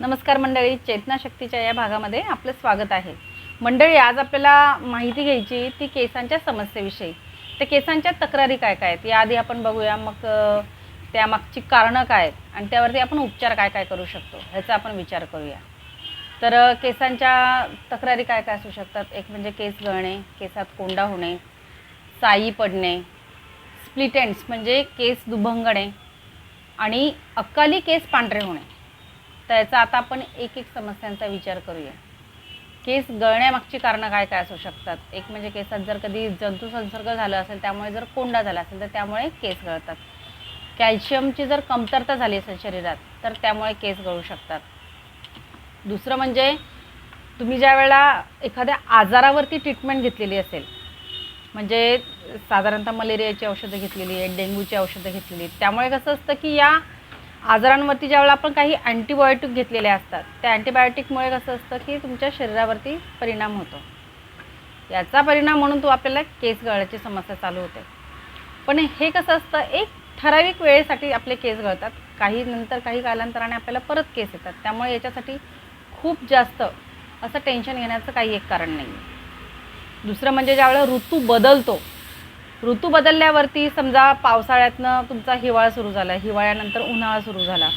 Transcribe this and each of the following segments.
नमस्कार मंडळी, चेतना शक्तीच्या या भागामध्ये आपलं स्वागत आहे. मंडळी, आज आपल्याला माहिती घ्यायची ती केसांच्या समस्येविषयी. त्या केसांच्या तक्रारी काय काय आहेत याआधी आपण बघूया, मग त्यामागची कारणं काय आहेत आणि त्यावरती आपण उपचार काय काय करू शकतो ह्याचा आपण विचार करूया. तर केसांच्या तक्रारी काय काय असू शकतात. एक म्हणजे केस गळणे, केसात कोंडा होणे, साई पडणे, स्प्लिट एंड्स म्हणजे केस दुभंगणे आणि अकाली केस पांढरे होणे. तर याचा आता आपण एक एक समस्यांचा विचार करूया. केस गळण्यामागची कारणं काय काय असू शकतात. एक म्हणजे केसात जर कधी जंतू संसर्ग झाला असेल, त्यामुळे जर कोंडा झाला असेल तर त्यामुळे केस गळतात. कॅल्शियमची जर कमतरता झाली असेल शरीरात तर त्यामुळे केस गळू शकतात. दुसरं म्हणजे तुम्ही ज्या वेळेला एखाद्या आजारावरती ट्रीटमेंट घेतलेली असेल, म्हणजे साधारणतः मलेरियाची औषधं घेतलेली आहे, डेंग्यूची औषधं घेतलेली आहेत, त्यामुळे कसं असतं की या आजारांवरती ज्यावेळेला आपण काही अँटीबायोटिक घेतलेले असतात, त्या अँटीबायोटिकमुळे कसं असतं की तुमच्या शरीरावरती परिणाम होतो. याचा परिणाम म्हणून आपल्याला केस गळण्याची समस्या चालू होते. पण हे कसं असतं, एक ठराविक वेळेसाठी आपले केस गळतात, काही कालांतराने आपल्याला परत केस येतात. त्यामुळे याच्यासाठी खूप जास्त असं टेन्शन घेण्याचं काही एक कारण नाही आहे. दुसरं म्हणजे ज्यावेळेला ऋतू बदलल्यावरती, समजा पावसाळ्यातनं तुमचा हिवाळा सुरू झाला, हिवाळ्यानंतर उन्हाळा सुरू झाला,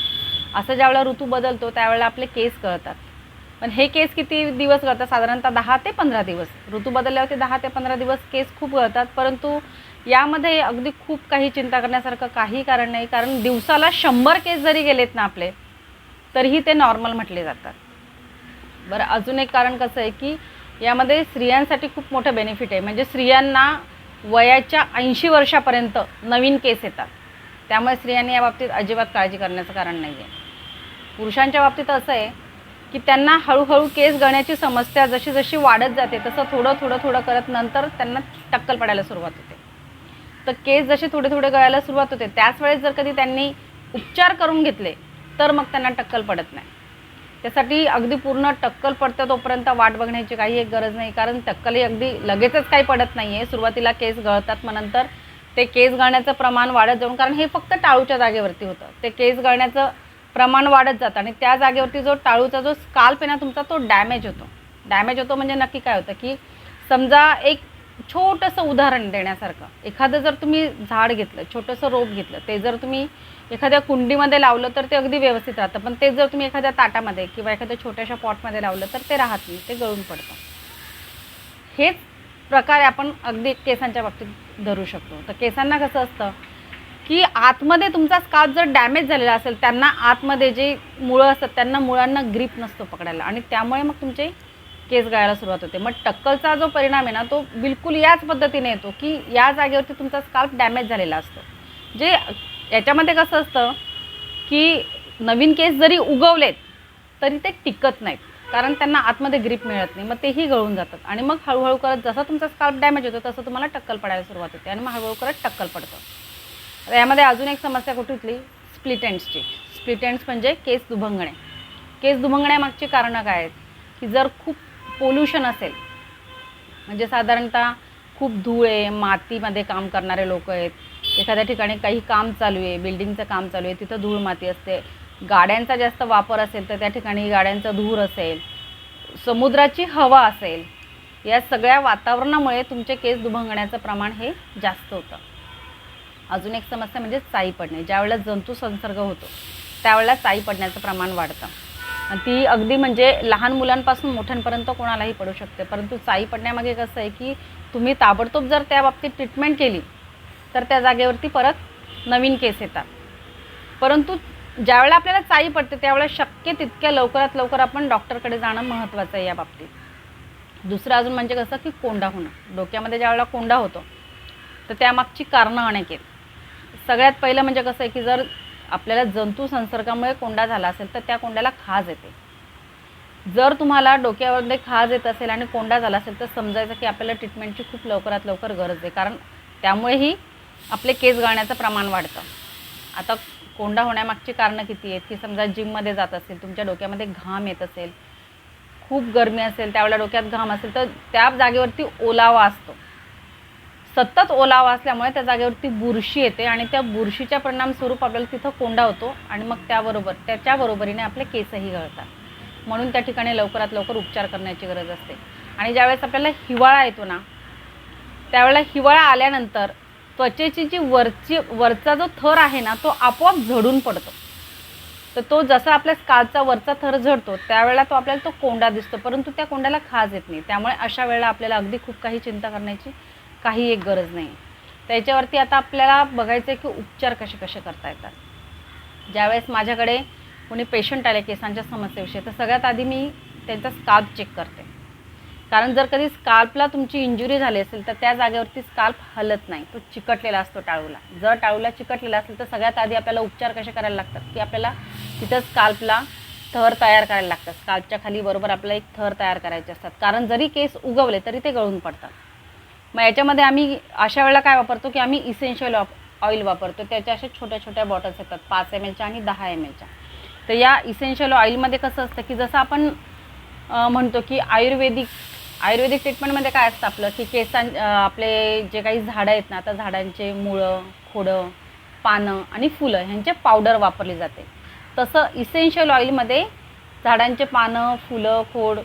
असं ज्यावेळेला ऋतू बदलतो त्यावेळेला आपले केस गळतात. पण हे केस किती दिवस गळतात? साधारणतः 10 ते 15 दिवस. ऋतू बदलल्यावरती 10 ते 15 दिवस केस खूप गळतात. परंतु यामध्ये अगदी खूप काही चिंता करण्यासारखं काही कारण नाही, कारण दिवसाला 100 केस जरी गेलेत ना आपले, तरीही ते नॉर्मल म्हटले जातात. बरं, अजून एक कारण कसं आहे की यामध्ये स्त्रियांसाठी खूप मोठं बेनिफिट आहे. म्हणजे स्त्रियांना वयाच्या 80 वर्षापर्यंत नवीन केस येतात. त्यामुळे स्त्रियांनी या बाबतीत अजिबात काळजी करण्याचं कारण नाही आहे. पुरुषांच्या बाबतीत असं आहे की त्यांना हळूहळू केस गळण्याची समस्या जशी जशी वाढत जाते तसं थोडं करत नंतर त्यांना टक्कल पडायला सुरुवात होते. तर केस जसे थोडे गळायला सुरुवात होते, त्याच वेळेस जर कधी त्यांनी उपचार करून घेतले तर मग त्यांना टक्कल पडत नाही. त्यासाठी अगदी पूर्ण टक्कल पडतं तोपर्यंत वाट बघण्याची काही एक गरज नाही, कारण टक्कलही अगदी लगेचच काही पडत नाही आहे. सुरुवातीला केस गळतात, मग नंतर ते केस गळण्याचं प्रमाण वाढत जाऊन, कारण हे फक्त टाळूच्या जागेवरती होतं, ते केस गळण्याचं प्रमाण वाढत जातं आणि त्या जागेवरती जो टाळूचा जो स्काल्प आहे ना तुमचा, तो डॅमेज होतो. म्हणजे नक्की काय होतं की समजा एक छोटंसं उदाहरण देण्यासारखं, एखादं जर तुम्ही झाड घेतलं, छोटंसं रोप घेतलं, ते जर तुम्ही एखाद्या कुंडीमध्ये लावलं तर ते अगदी व्यवस्थित राहतं. पण ते जर तुम्ही एखाद्या ताटामध्ये किंवा एखाद्या छोट्याशा पॉटमध्ये लावलं तर ते राहत नाही, ते गळून पडतं. हेच प्रकारे आपण अगदी केसांच्या बाबतीत धरू शकतो. तर केसांना कसं असतं की आतमध्ये तुमचा स्काल्प जर डॅमेज झालेला असेल, त्यांना आतमध्ये जे मुळं असतात त्यांना मुळांना ग्रीप नसतो पकडायला, आणि त्यामुळे मग तुमचे केस गळायला सुरुवात होते. मग टक्कलचा जो परिणाम आहे ना, तो बिलकुल याच पद्धतीने येतो की या जागेवरती तुमचा स्काल्प डॅमेज झालेला असतो. जे याच्यामध्ये कसं असतं की नवीन केस जरी उगवलेत तरी ते टिकत नाहीत, कारण त्यांना आतमध्ये ग्रीप मिळत नाही, मग तेही गळून जातात. आणि मग हळूहळू करत जसा तुमचा स्काल्प डॅमेज होतो तसं तुम्हाला टक्कल पडायला सुरुवात होते आणि मग हळूहळू करत टक्कल पडतं. तर यामध्ये अजून एक समस्या कुठली? स्प्लिट एंड्सची. स्प्लिट एंड्स म्हणजे केस दुभंगणे. केस दुभंगण्यामागची कारणं काय आहेत की जर खूप पोल्युशन असेल, म्हणजे साधारणतः खूप धूळ आहे, मातीमध्ये काम करणारे लोक आहेत, एखाद्या ठिकाणी काही काम चालू आहे, बिल्डिंगचं काम चालू आहे, तिथं धूळ माती असते, गाड्यांचा जास्त वापर असेल तर त्या ठिकाणी गाड्यांचा धूर असेल, समुद्राची हवा असेल, या सगळ्या वातावरणामुळे तुमचे केस दुभंगण्याचं प्रमाण हे जास्त होतं. अजून एक समस्या म्हणजे साई पडणे. ज्यावेळेला जंतू संसर्ग होतो त्यावेळेला साई पडण्याचं प्रमाण वाढतं, आणि ती अगदी म्हणजे लहान मुलांपासून मोठ्यांपर्यंत कोणालाही पडू शकते. परंतु साई पडण्यामागे कसं आहे की तुम्ही ताबडतोब जर त्या बाबतीत ट्रीटमेंट केली तर त्या जागेवरती परत नवीन केस येतात. परंतु ज्यावेळेला आपल्याला साई पडते त्यावेळेला शक्य तितक्या लवकरात लवकर आपण डॉक्टरकडे जाणं महत्त्वाचं आहे या बाबतीत. दुसरं अजून म्हणजे कसं की कोंडा होणं. डोक्यामध्ये ज्यावेळेला कोंडा होतो तर त्यामागची कारणं अनेक आहेत. सगळ्यात पहिलं म्हणजे कसं आहे की जर आपल्याला जंतू संसर्गामुळे कोंडा झाला असेल तर त्या कोंड्याला खाज येते. जर तुम्हाला डोक्यामध्ये खाज येत असेल आणि कोंडा झाला असेल तर समजायचं की आपल्याला ट्रीटमेंटची खूप लवकरात लवकर गरज आहे, कारण त्यामुळेही आपले केस गळण्याचं प्रमाण वाढतं. आता कोंडा होण्यामागची कारणं किती आहेत की समजा जिममध्ये जात असेल, तुमच्या डोक्यामध्ये घाम येत असेल, खूप गरमी असेल, त्यावेळेला डोक्यात घाम असेल तर त्या जागेवरती ओलावा असतो. सतत ओलावा असल्यामुळे त्या जागेवरती बुरशी येते आणि त्या बुरशीच्या परिणामस्वरूप आपल्याला तिथं कोंडा होतो आणि मग त्याच्या बरोबरीने आपले केसही गळतात. म्हणून त्या ठिकाणी लवकरात लवकर उपचार करण्याची गरज असते. आणि ज्यावेळेस आपल्याला हिवाळा येतो ना, त्यावेळेला हिवाळा आल्यानंतर त्वचेची जी वरचा जो थर आहे ना, तो आपोआप झडून पडतो. तर तो जसा आपल्या स्काल्पचा वरचा थर झडतो त्यावेळेला आपल्याला तो कोंडा दिसतो, परंतु त्या कोंड्याला खाज येत नाही. त्यामुळे अशा वेळेला आपल्याला अगदी खूप काही चिंता करण्याची काही एक गरज नाही. त्याच्यावरती आता आपल्याला बघायचं आहे की उपचार कसे कसे करता येतात. ज्यावेळेस माझ्याकडे कोणी पेशंट आले केसांच्या समस्येविषयी, तर सगळ्यात आधी मी त्यांचा स्काल्प चेक करते. कारण जर कधी स्काल्पला तुमची इंजुरी झाली असेल तर त्या जागेवरती स्काल्प हलत नाही, तो चिकटलेला असतो टाळूला. जर टाळूला चिकटलेला असेल तर सगळ्यात आधी आपल्याला उपचार कसे करायला लागतात की आपल्याला तिथं स्काल्पला थर तयार करायला लागतात. स्काल्पच्या खाली बरोबर आपल्याला एक थर तयार करायचे असतात, कारण जरी केस उगवले तरी ते गळून पडतात. मग याच्यामध्ये आम्ही अशा वेळेला काय वापरतो की आम्ही इसेन्शियल ऑइल वापरतो. त्याच्या अशा छोट्या छोट्या बॉटल्स येतात 5 ml आणि 10 ml. तर या इसेन्शियल ऑइलमध्ये कसं असतं की जसं आपण म्हणतो की आयुर्वेदिक ट्रीटमेंटमध्ये काय असतं आपलं की आपले जे काही झाडं आहेत ना, आता झाडांचे मुळं, खोडं, पानं आणि फुलं ह्यांचे पावडर वापरली जाते. तसं इसेन्शियल ऑइलमध्ये झाडांचे पानं, फुलं, खोड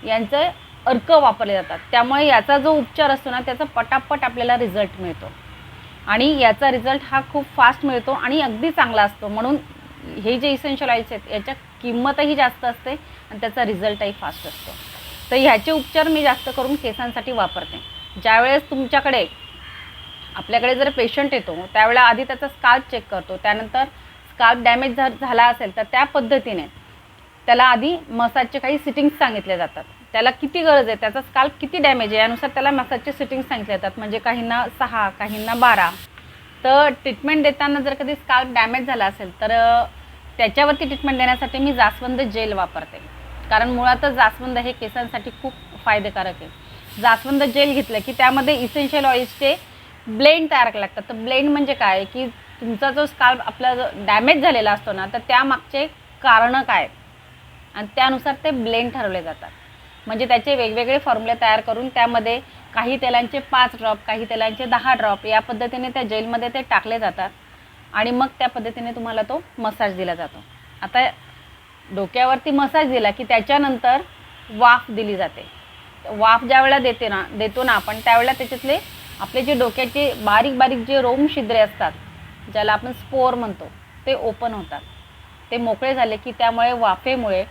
यांचे अर्क वापरले जातात. त्यामुळे याचा जो उपचार असतो ना, त्याचा पटापट आपल्याला रिझल्ट मिळतो आणि याचा रिझल्ट हा खूप फास्ट मिळतो आणि अगदी चांगला असतो. म्हणून हे जे इसेन्शियल ऑइल्स आहेत याच्या किंमतही जास्त असते आणि त्याचा रिझल्टही फास्ट असतो. तर ह्याचे उपचार मी जास्त करून केसांसाठी वापरते. ज्यावेळेस आपल्याकडे जर पेशंट येतो त्यावेळेला आधी त्याचा स्काल्प चेक करतो. त्यानंतर स्काल्प डॅमेज झाला असेल तर त्या पद्धतीने त्याला आधी मसाजचे काही सिटिंग्स सांगितले जातात. त्याला किती गरज आहे, त्याचा स्काल्प किती डॅमेज आहे यानुसार त्याला मसाजचे सिटिंग्स सांगितले जातात. म्हणजे काहींना 6, काहींना 12. तर ट्रीटमेंट देताना जर कधी स्काल्प डॅमेज झाला असेल तर त्याच्यावरती ट्रीटमेंट देण्यासाठी मी जास्वंद जेल वापरते. कारण मुळातच जास्वंद हे केसांसाठी खूप फायदेकारक आहे. जास्वंद जेल घेतलं की त्यामध्ये इसेन्शियल ऑइल्सचे ब्लेंड तयार करावे लागतात. तर ब्लेंड म्हणजे काय की तुमचा जो स्काल्प आपला डॅमेज झालेला असतो ना, तर त्यामागचे कारणं काय आणि त्यानुसार ते ब्लेंड ठरवले जातात. म्हणजे त्याचे वेगवेगळे फॉर्म्युले तयार करून त्यामध्ये काही तेलांचे 5 ड्रॉप, काही तेलांचे 10 ड्रॉप या पद्धतीने त्या जेलमध्ये ते टाकले जातात आणि मग त्या पद्धतीने तुम्हाला तो मसाज दिला जातो. आता डोक्यावरती मसाज दिला की त्याच्यानंतर वाफ दिली जाते. वाफ ज्या वेळेला देतो ना आपण, त्यावेळेला त्याच्यातले आपले जे डोक्याचे बारीक बारीक जे रोम छिद्रे असतात, ज्याला आपण स्पोर म्हणतो, ते ओपन होतात. ते मोकळे झाले की त्यामुळे वाफेमुळे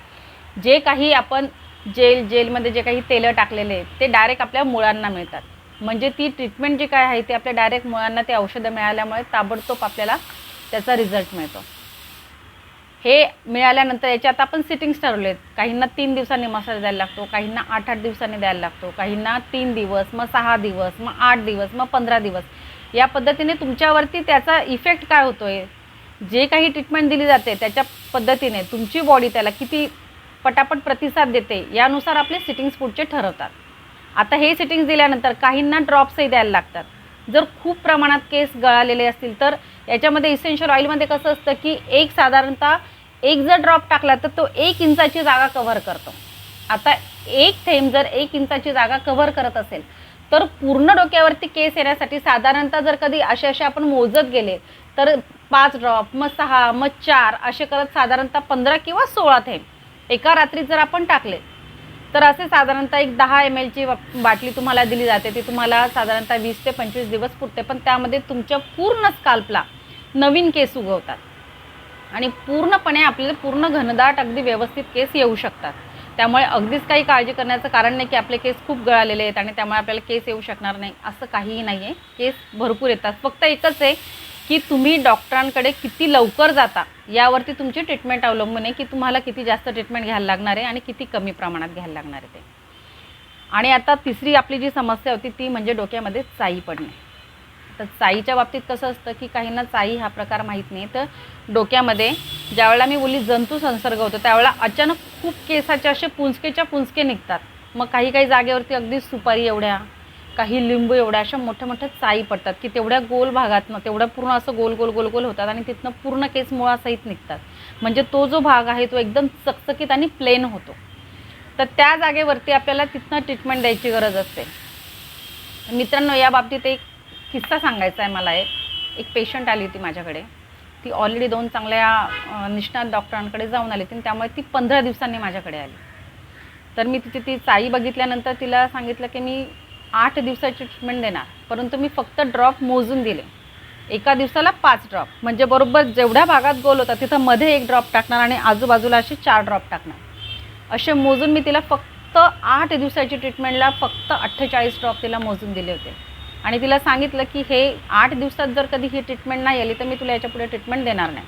जे काही आपण जेलमध्ये जे काही तेलं टाकलेले ते डायरेक्ट आपल्या मुळांना मिळतात. म्हणजे ती ट्रीटमेंट जी काय आहे ते आपल्या डायरेक्ट मुळांना ते औषधं मिळाल्यामुळे ताबडतोब आपल्याला त्याचा रिझल्ट मिळतो. हे मिळाल्यानंतर याच्यात आपण सिटिंग्स ठरवलेत. काहींना 3 दिवसांनी मसाज द्यायला लागतो, काहींना 8-8 दिवसांनी द्यायला लागतो, काहींना 3 दिवस, मग 6 दिवस, मग 8 दिवस, मग 15 दिवस. या पद्धतीने तुमच्यावरती त्याचा इफेक्ट काय होतो आहे, जे काही ट्रीटमेंट दिली जाते त्याच्या पद्धतीने तुमची बॉडी त्याला किती पटापट प्रतिसाद देते यानुसार आपले सिटिंग्स पुढचे ठरवतात. आता हे सिटिंग्स दिल्यानंतर काहींना ड्रॉप्सही द्यायला लागतात. जर खूप प्रमाणात केस गळालेले असतील तर याच्यामध्ये इसेन्शियल ऑइलमध्ये कसं असतं की साधारणतः एक जर ड्रॉप टाकला तर तो 1 इंचाची जागा कव्हर करतो. आता एक थेंब जर 1 इंचाची जागा कव्हर करत असेल तर पूर्ण डोक्यावरती केस येण्यासाठी साधारणतः जर कधी असे आपण मोजत गेले तर 5 ड्रॉप, मग 6, मग 4 असे करत साधारणतः 15 किंवा 16 थेंब एका रात्रीत जर आपण टाकले तर असे साधारणतः एक 10 ml बाटली तुम्हाला दिली जाते. ती तुम्हाला साधारणतः 20 ते 25 दिवस पुरते. पण त्यामध्ये तुमच्या पूर्ण स्काल्पला नवीन केस उगवतात आणि पूर्णपणे आपल्याला पूर्ण घनदाट अगदी व्यवस्थित केस येऊ शकतात. त्यामुळे अगदीच काही काळजी करण्याचं कारण नाही की आपले केस खूप गळालेले आहेत आणि त्यामुळे आपल्याला केस येऊ शकणार नाही, असं काहीही नाही आहे. केस भरपूर येतात. फक्त एकच आहे की तुम्ही डॉक्टरांकडे किती लवकर जाता यावरती तुमची ट्रीटमेंट अवलंबून आहे की तुम्हाला किती जास्त ट्रीटमेंट घ्यायला लागणार आहे आणि किती कमी प्रमाणात घ्यायला लागणार आहे ते. आणि आता तिसरी आपली जी समस्या होती ती म्हणजे डोक्यामध्ये चाई पडणे. तर चाईच्या बाबतीत कसं असतं की काहींना चाई हा प्रकार माहीत नाही. तर डोक्यामध्ये ज्यावेळेला मी बोलली जंतू संसर्ग होतो त्यावेळेला अचानक खूप केसाचे असे पुंजकेच्या पुंजके निघतात. मग काही जागेवरती अगदी सुपारी एवढ्या, काही लिंबू एवढ्या अशा मोठ्या मोठ्या चाई पडतात की तेवढ्या गोल भागातनं तेवढं पूर्ण असं गोल गोल गोल गोल होतात आणि तिथनं पूर्ण केस मुळासहित निघतात. म्हणजे तो जो भाग आहे तो एकदम चकचकीत आणि प्लेन होतो. तर त्या जागेवरती आपल्याला तिथनं ट्रीटमेंट द्यायची गरज असते. मित्रांनो, या बाबतीत एक किस्सा सांगायचा आहे मला. एक पेशंट आली होती माझ्याकडे. ती ऑलरेडी 2 चांगल्या निष्णात डॉक्टरांकडे जाऊन आली होती, त्यामुळे ती 15 दिवसांनी माझ्याकडे आली. तर मी तिची ती चाई बघितल्यानंतर तिला सांगितलं की मी 8 दिवसाची ट्रीटमेंट देणार, परंतु मी फक्त ड्रॉप मोजून दिले. एका दिवसाला 5 ड्रॉप, म्हणजे बरोबर जेवढ्या भागात गोल होता तिथं मध्ये 1 ड्रॉप टाकणार आणि आजूबाजूला असे 4 ड्रॉप टाकणार. असे मोजून मी तिला फक्त 8 दिवसाची ट्रीटमेंटला फक्त 48 ड्रॉप तिला मोजून दिले होते. आणि तिला सांगितलं की हे 8 दिवसात जर कधी ही ट्रीटमेंट नाही आली तर मी तुला याच्यापुढे ट्रीटमेंट देणार नाही.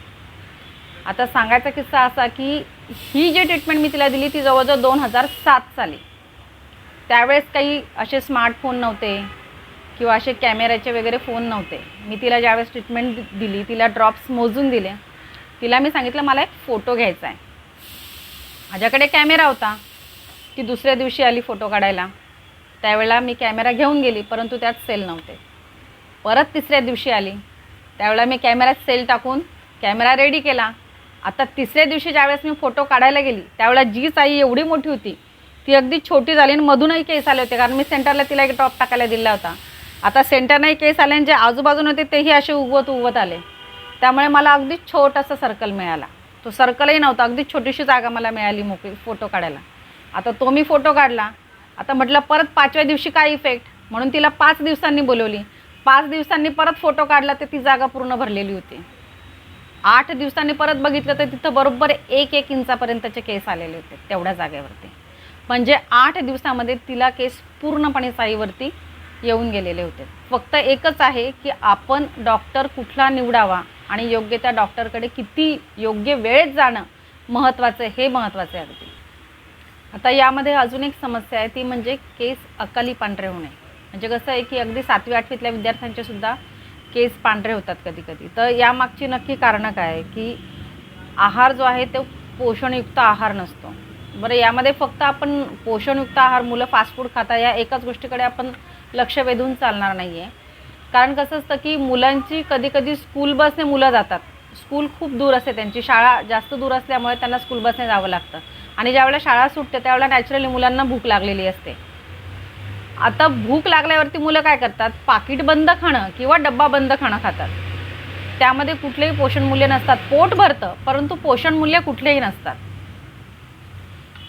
आता सांगायचा किस्सा असा की ही जी ट्रीटमेंट मी तिला दिली ती जवळजवळ 2007 साली. त्यावेळेस काही असे स्मार्टफोन नव्हते किंवा असे कॅमेऱ्याचे वगैरे फोन नव्हते. मी तिला ज्यावेळेस ट्रीटमेंट दिली, तिला ड्रॉप्स मोजून दिले, तिला मी सांगितलं मला एक फोटो घ्यायचा आहे. माझ्याकडे कॅमेरा होता. ती दुसऱ्या दिवशी आली फोटो काढायला. त्यावेळेला मी कॅमेरा घेऊन गेली, परंतु त्यात सेल नव्हते. परत तिसऱ्या दिवशी आली, त्यावेळेला मी कॅमेऱ्यात सेल टाकून कॅमेरा रेडी केला. आता तिसऱ्या दिवशी ज्यावेळेस मी फोटो काढायला गेली त्यावेळेला जी चाई एवढी मोठी होती ती अगदी छोटी झाली आणि मधूनही केस आले होते, कारण मी सेंटरला तिला एक ड्रॉप टाकायला दिला होता. आता सेंटरनंही केस आले आणि जे आजूबाजूने होते तेही असे उगवत आले. त्यामुळे मला अगदी छोटासा सर्कल मिळाला. तो सर्कलही नव्हता, अगदी छोटीशी जागा मला मिळाली मोकळी फोटो काढायला. आता तो मी फोटो काढला. आता म्हटलं परत 5व्या दिवशी काय इफेक्ट, म्हणून तिला 5 दिवसांनी बोलवली. 5 दिवसांनी परत फोटो काढला तर ती जागा पूर्ण भरलेली होती. 8 दिवसांनी परत बघितलं तर तिथं बरोबर 1 इंचापर्यंतचे केस आलेले होते तेवढ्या जागेवरती. म्हणजे 8 दिवसामध्ये तिला केस पूर्णपणे चाईवरती येऊन गेलेले होते. फक्त एकच आहे की आपण डॉक्टर कुठला निवडावा आणि योग्य त्या डॉक्टरकडे किती योग्य वेळेत जाणं महत्त्वाचं आहे, हे महत्त्वाचं आहे अगदी. आता यामध्ये अजून एक समस्या आहे, ती म्हणजे केस अकाली पांढरे होणे. म्हणजे कसं आहे की अगदी 7वी-8वीतल्या विद्यार्थ्यांचे सुद्धा केस पांढरे होतात कधी कधी. तर यामागची नक्की कारणं काय आहे की आहार जो आहे तो पोषणयुक्त आहार नसतो. बरं, यामध्ये फक्त आपण पोषणयुक्त आहार, मुलं फास्ट फूड खाता, या एकाच गोष्टीकडे आपण लक्ष वेधून चालणार नाही आहे. कारण कसं असतं की मुलांची कधी कधी स्कूल बसने मुलं जातात. स्कूल खूप दूर असते, त्यांची शाळा जास्त दूर असल्यामुळे त्यांना स्कूल बसने जावं लागतं. आणि ज्यावेळेला शाळा सुटते त्यावेळेला नॅचरली मुलांना भूक लागलेली असते. आता भूक लागल्यावरती मुलं काय करतात, पाकिट बंद खाणं किंवा डब्बा बंद खाणं खातात. त्यामध्ये कुठलेही पोषण मूल्य नसतात. पोट भरतं परंतु पोषण मूल्य कुठलेही नसतात.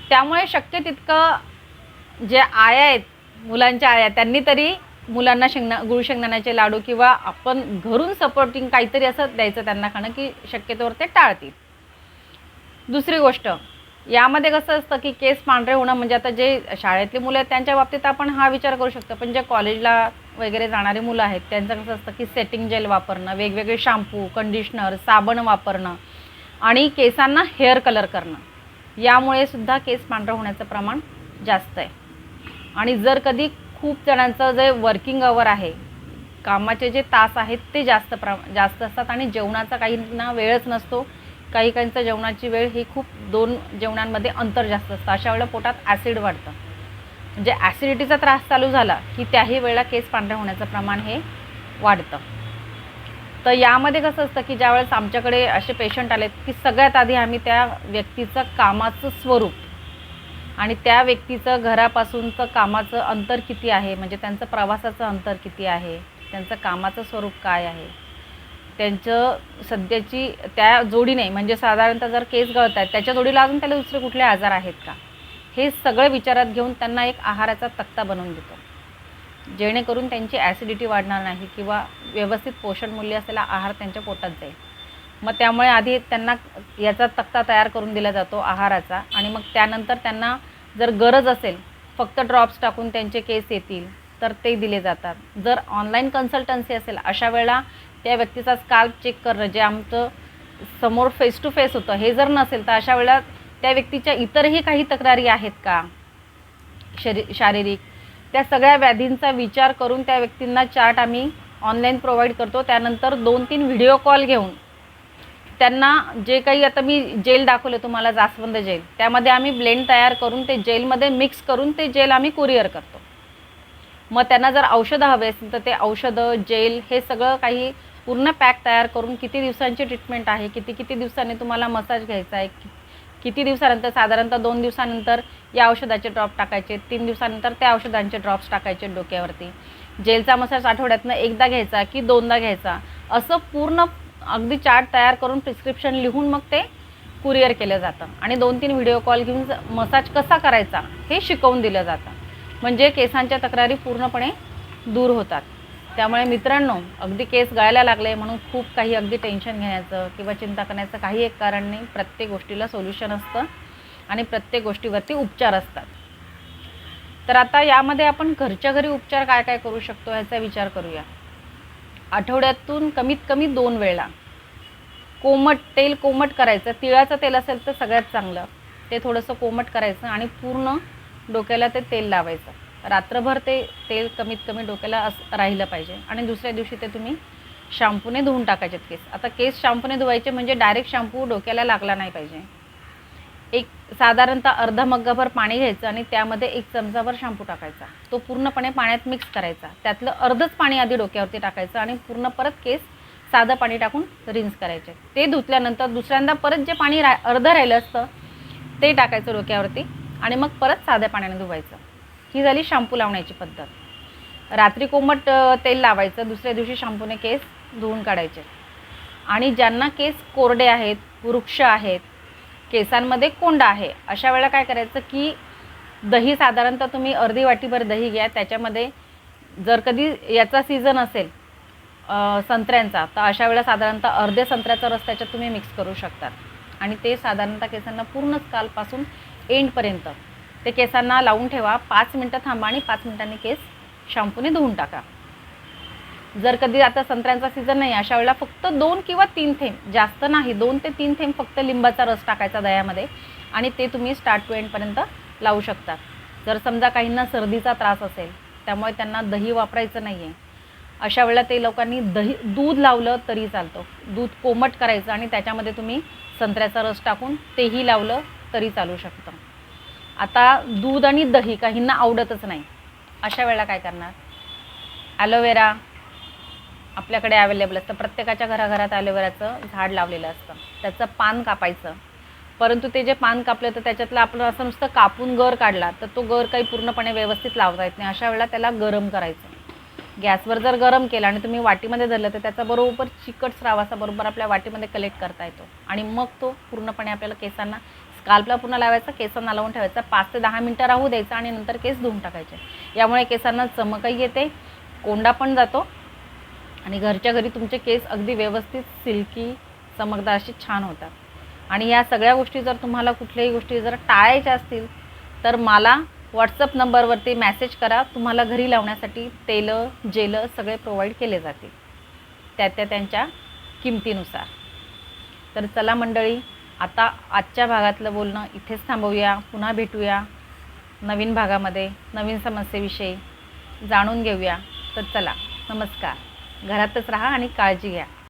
त्यामुळे शक्य तितकं जे आया आहेत, मुलांच्या आया, त्यांनी तरी मुलांना गुळ शेंगदाण्याचे लाडू किंवा आपण घरून सपोर्टिंग काहीतरी असं द्यायचं त्यांना खाणं की शक्यतोवर ते टाळतील. दुसरी गोष्ट, यामध्ये कसं असतं की केस पांढरे होणं म्हणजे आता जे शाळेतली मुलं आहेत त्यांच्या बाबतीत आपण हा विचार करू शकतो, पण जे कॉलेजला वगैरे जाणारी मुलं आहेत त्यांचं कसं असतं की सेटिंग जेल वापरणं, वेगवेगळे शॅम्पू, कंडिशनर, साबण वापरणं आणि केसांना हेअर कलर करणं, यामुळे सुद्धा केस पांढरं होण्याचं प्रमाण जास्त आहे. आणि जर कधी खूप जणांचं जे वर्किंग आवर आहे, कामाचे जे तास आहेत ते जास्त असतात आणि जेवणाचा काहींना वेळच नसतो. काहींचं जेवणाची वेळ ही खूप 2 जेवणांमध्ये अंतर जास्त असतं. अशा वेळेला पोटात ॲसिड वाढतं. म्हणजे ॲसिडिटीचा त्रास चालू झाला की त्याही वेळेला केस पांढरे होण्याचं प्रमाण हे वाढतं. तर यामध्ये कसं असतं की ज्यावेळेस आमच्याकडे असे पेशंट आलेत की सगळ्यात आधी आम्ही त्या व्यक्तीचं कामाचं स्वरूप आणि त्या व्यक्तीचं घरापासूनचं कामाचं अंतर किती आहे, म्हणजे त्यांचं प्रवासाचं अंतर किती आहे, त्यांचं कामाचं स्वरूप काय आहे, त्यांचं सध्याची त्या जोडीने म्हणजे साधारणतः जर केस गळत आहेत त्याच्या जोडीला अजून त्याला दुसरे कुठले आजार आहेत का, हे सगळं विचारात घेऊन त्यांना एक आहाराचा तक्ता बनवून देतो, जेणेकरून त्यांची ॲसिडिटी वाढणार नाही किंवा व्यवस्थित पोषण मूल्य असलेला आहार त्यांच्या पोटात जाईल. मग त्यामुळे आधी त्यांना याचा तक्ता तयार करून दिला जातो आहाराचा. आणि मग त्यानंतर त्यांना जर गरज असेल फक्त ड्रॉप्स टाकून त्यांचे केस येतील तर ते दिले जातात. जर ऑनलाईन कन्सल्टन्सी असेल अशा वेळेला त्या व्यक्तीचा स्काल्प चेक करणं, जे आमचं समोर फेस टू फेस होतं, हे जर नसेल तर अशा वेळेला त्या व्यक्तीच्या इतरही काही तक्रारी आहेत का शारीरिक, त्या सगळ्या व्याधींचा विचार करून त्या व्यक्तींना चार्ट आम्ही ऑनलाईन प्रोव्हाइड करतो. त्यानंतर 2-3 व्हिडिओ कॉल घेऊन त्यांना जे काही, आता मी जेल दाखवले तुम्हाला, जास्वंद जेल, त्यामध्ये आम्ही ब्लेंड तयार करून ते जेलमध्ये मिक्स करून ते जेल आम्ही कुरिअर करतो. मग त्यांना जर औषधं हवे असेल तर ते औषधं, जेल, हे सगळं काही पूर्ण पॅक तयार करून किती दिवसांची ट्रीटमेंट आहे, किती दिवसांनी तुम्हाला मसाज घ्यायचा आहे, किती दिवसानंतर, साधारणतः 2 दिवसानंतर या औषधाचे ड्रॉप टाकायचे, 3 दिवसानंतर त्या औषधांचे ड्रॉप्स टाकायचे डोक्यावरती, जेलचा मसाज आठवड्यातनं एकदा घ्यायचा की दोनदा घ्यायचा, असं पूर्ण अगदी चार्ट तयार करून प्रिस्क्रिप्शन लिहून मग ते कुरिअर केलं जातं आणि 2-3 व्हिडिओ कॉल घेऊन मसाज कसा करायचा हे शिकवून दिलं जातं. म्हणजे केसांच्या तक्रारी पूर्णपणे दूर होतात. त्यामुळे मित्रांनो, अगदी केस गळायला लागले म्हणून खूप काही अगदी टेन्शन घेण्याचं किंवा चिंता करण्याचं काही एक कारण नाही. प्रत्येक गोष्टीला सोल्युशन असतं आणि प्रत्येक गोष्टीवरती उपचार असतात. तर आता यामध्ये आपण घरच्या घरी उपचार काय काय करू शकतो ह्याचा विचार करूया. आठवड्यातून कमीत कमी 2 वेळा तेल कोमट करायचं. तिळाचं तेल असेल तर सगळ्यात चांगलं. ते थोडंसं कोमट करायचं आणि पूर्ण डोक्याला ते तेल लावायचं. रात्रभर ते तेल कमीत कमी डोक्याला राहिलं पाहिजे आणि दुसऱ्या दिवशी ते तुम्ही शॅम्पूने धुवून टाकायचे केस. आता केस शॅम्पूने धुवायचे म्हणजे डायरेक्ट शॅम्पू डोक्याला लागला नाही पाहिजे. एक साधारणतः अर्धा मग्गाभर पाणी घ्यायचं आणि त्यामध्ये 1 चमचाभर शॅम्पू टाकायचा. तो पूर्णपणे पाण्यात मिक्स करायचा. त्यातलं अर्धच पाणी आधी डोक्यावरती टाकायचं आणि पूर्ण परत केस साधं पाणी टाकून रिन्स करायचे. ते धुतल्यानंतर दुसऱ्यांदा परत जे पाणी अर्धं राहिलं असतं ते टाकायचं डोक्यावरती आणि मग परत साध्या पाण्याने धुवायचं. ही झाली शॅम्पू लावण्याची पद्धत. रात्री कोमट तेल लावायचं, दुसऱ्या दिवशी शॅम्पूने केस धुवून काढायचे. आणि ज्यांना केस कोरडे आहेत, वृक्ष आहेत, केसांमध्ये कोंडा आहे, अशा वेळेला काय करायचं की दही साधारणतः तुम्ही अर्धी वाटीभर दही घ्या. त्याच्यामध्ये जर कधी याचा सीझन असेल संत्र्यांचा, तर अशा वेळेला साधारणतः अर्धे संत्र्याचा रस त्याच्यात तुम्ही मिक्स करू शकता आणि ते साधारणतः केसांना पूर्ण स्काल्पपासून एंडपर्यंत ते केसांना लावून ठेवा. 5 मिनटं थांबा आणि 5 मिनिटांनी केस शॅम्पूने धुवून टाका. जर कधी आता संत्र्यांचा सीझन नाही, अशा वेळेला फक्त 2 किंवा 3 थेंब, जास्त नाही, 2 ते 3 थेंब फक्त लिंबाचा रस टाकायचा दह्यामध्ये आणि ते तुम्ही स्टार्ट टू एंडपर्यंत लावू शकता. जर समजा काहींना सर्दीचा त्रास असेल, त्यामुळे त्यांना दही वापरायचं नाही आहे, अशा वेळेला ते लोकांनी दूध लावलं तरी चालतं. दूध कोमट करायचं आणि त्याच्यामध्ये तुम्ही संत्र्याचा रस टाकून तेही लावलं तरी चालू शकतं. आता दूध आणि दही काहींना आवडतच नाही, अशा वेळेला काय करणार? ॲलोवेरा आपल्याकडे अवेलेबल असतं. प्रत्येकाच्या घराघरात ॲलोवेराचं झाड लावलेलं असतं. त्याचं पान कापायचं, परंतु ते जे पान कापलं तर त्याच्यातलं आपण असं नुसतं कापून गर काढला तर तो गर काही पूर्णपणे व्यवस्थित लावता येत नाही. अशा वेळेला त्याला गरम करायचं. गॅसवर जर गरम केलं आणि तुम्ही वाटीमध्ये धरलं तर त्याचा बरोबर चिकट स्राव असा बरोबर आपल्या वाटीमध्ये कलेक्ट करता येतो आणि मग तो पूर्णपणे आपल्याला केसांना स्काल्पला पूर्ण लावायचा, केसांना लावून ठेवायचा, 5 ते 10 मिनटं राहू द्यायचं आणि नंतर केस धुवून टाकायचे. यामुळे केसांना चमकही येते, कोंडा पण जातो आणि घरच्या घरी तुमचे केस अगदी व्यवस्थित सिल्की चमकदार अशी छान होतात. आणि या सगळ्या गोष्टी जर तुम्हाला कुठल्याही गोष्टी जर टाळायच्या असतील तर मला व्हॉट्सअप नंबरवरती मेसेज करा. तुम्हाला घरी लावण्यासाठी तेलं जेलं सगळे प्रोव्हाइड केले जातील त्यांच्या किमतीनुसार. तर चला मंडळी, आता आजच्या भागातलं बोलणं इथेच थांबवूया. पुन्हा भेटूया नवीन भागामध्ये, नवीन समस्येविषयी जाणून घेऊया. तर चला, नमस्कार. घरातच राहा आणि काळजी घ्या.